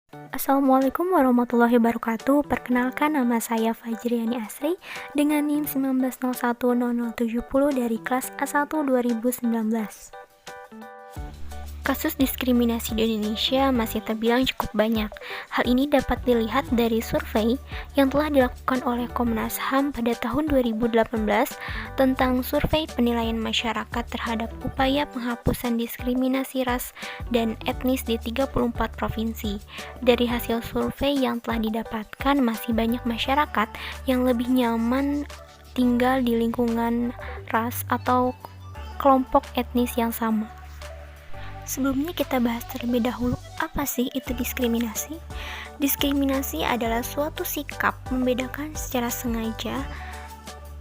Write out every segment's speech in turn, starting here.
Assalamualaikum warahmatullahi wabarakatuh. Perkenalkan, nama saya Fajriani Asri dengan NIM 19010070 dari kelas A1 2019. Kasus diskriminasi di Indonesia masih terbilang cukup banyak. Hal ini dapat dilihat dari survei yang telah dilakukan oleh Komnas HAM pada tahun 2018 tentang survei penilaian masyarakat terhadap upaya penghapusan diskriminasi ras dan etnis di 34 provinsi. Dari hasil survei yang telah didapatkan, masih banyak masyarakat yang lebih nyaman tinggal di lingkungan ras atau kelompok etnis yang sama. Sebelumnya kita bahas terlebih dahulu, apa sih itu diskriminasi? Diskriminasi adalah suatu sikap membedakan secara sengaja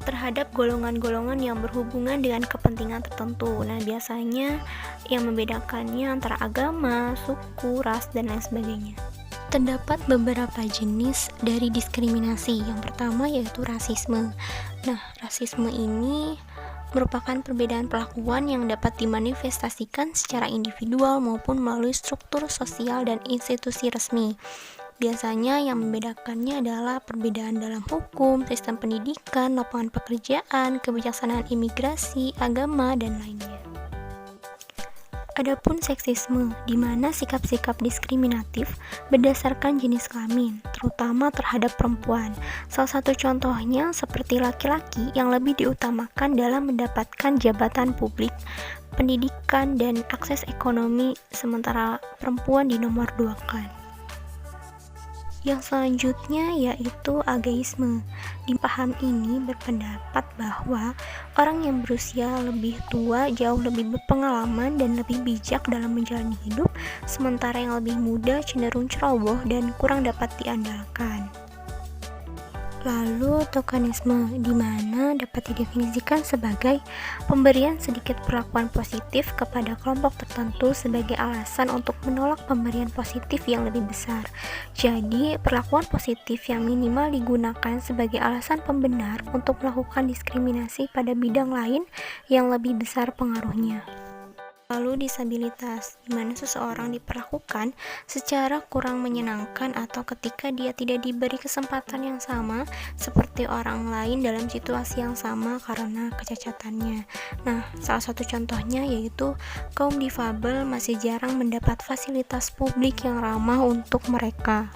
terhadap golongan-golongan yang berhubungan dengan kepentingan tertentu. Nah, biasanya yang membedakannya antara agama, suku, ras, dan lain sebagainya. Terdapat beberapa jenis dari diskriminasi. Yang pertama yaitu rasisme. Nah, rasisme ini merupakan perbedaan perlakuan yang dapat dimanifestasikan secara individual maupun melalui struktur sosial dan institusi resmi. Biasanya yang membedakannya adalah perbedaan dalam hukum, sistem pendidikan, lapangan pekerjaan, kebijaksanaan imigrasi, agama, dan lainnya. Adapun seksisme, di mana sikap-sikap diskriminatif berdasarkan jenis kelamin, terutama terhadap perempuan. Salah satu contohnya seperti laki-laki yang lebih diutamakan dalam mendapatkan jabatan publik, pendidikan, dan akses ekonomi, sementara perempuan dinomorduakan. Yang selanjutnya yaitu ageisme. Di paham ini berpendapat bahwa orang yang berusia lebih tua jauh lebih berpengalaman dan lebih bijak dalam menjalani hidup, sementara yang lebih muda cenderung ceroboh dan kurang dapat diandalkan. Lalu tokenisme, di mana dapat didefinisikan sebagai pemberian sedikit perlakuan positif kepada kelompok tertentu sebagai alasan untuk menolak pemberian positif yang lebih besar. Jadi, perlakuan positif yang minimal digunakan sebagai alasan pembenar untuk melakukan diskriminasi pada bidang lain yang lebih besar pengaruhnya. Lalu disabilitas, di mana seseorang diperlakukan secara kurang menyenangkan atau ketika dia tidak diberi kesempatan yang sama seperti orang lain dalam situasi yang sama karena kecacatannya. Nah, salah satu contohnya yaitu kaum difabel masih jarang mendapat fasilitas publik yang ramah untuk mereka.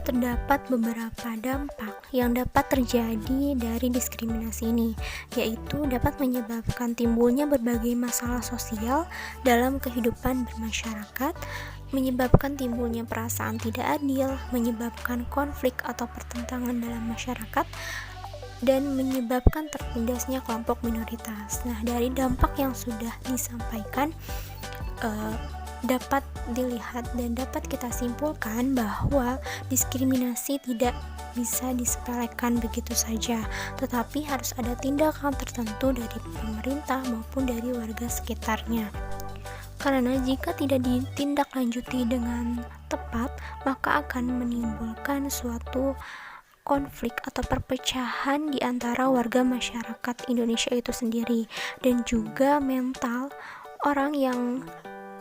Terdapat beberapa dampak yang dapat terjadi dari diskriminasi ini, yaitu dapat menyebabkan timbulnya berbagai masalah sosial dalam kehidupan bermasyarakat, menyebabkan timbulnya perasaan tidak adil, menyebabkan konflik atau pertentangan dalam masyarakat, dan menyebabkan tertindasnya kelompok minoritas. Nah, dari dampak yang sudah disampaikan, dapat dilihat dan dapat kita simpulkan bahwa diskriminasi tidak bisa disepelekan begitu saja, tetapi harus ada tindakan tertentu dari pemerintah maupun dari warga sekitarnya. Karena jika tidak ditindaklanjuti dengan tepat, maka akan menimbulkan suatu konflik atau perpecahan di antara warga masyarakat Indonesia itu sendiri, dan juga mental orang yang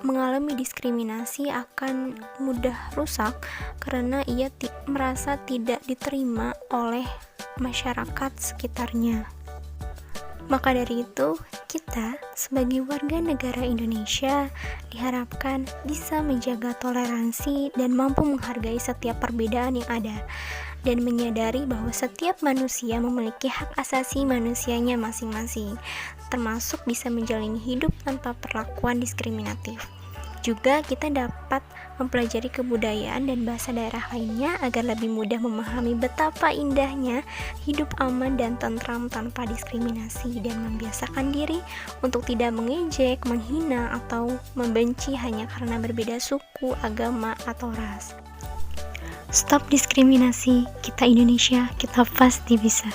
mengalami diskriminasi akan mudah rusak karena ia merasa tidak diterima oleh masyarakat sekitarnya. Maka dari itu, kita sebagai warga negara Indonesia diharapkan bisa menjaga toleransi dan mampu menghargai setiap perbedaan yang ada, dan menyadari bahwa setiap manusia memiliki hak asasi manusianya masing-masing, termasuk bisa menjalani hidup tanpa perlakuan diskriminatif. Juga kita dapat mempelajari kebudayaan dan bahasa daerah lainnya agar lebih mudah memahami betapa indahnya hidup aman dan tentram tanpa diskriminasi, dan membiasakan diri untuk tidak mengejek, menghina, atau membenci hanya karena berbeda suku, agama, atau ras. Stop diskriminasi, kita Indonesia, kita pasti bisa.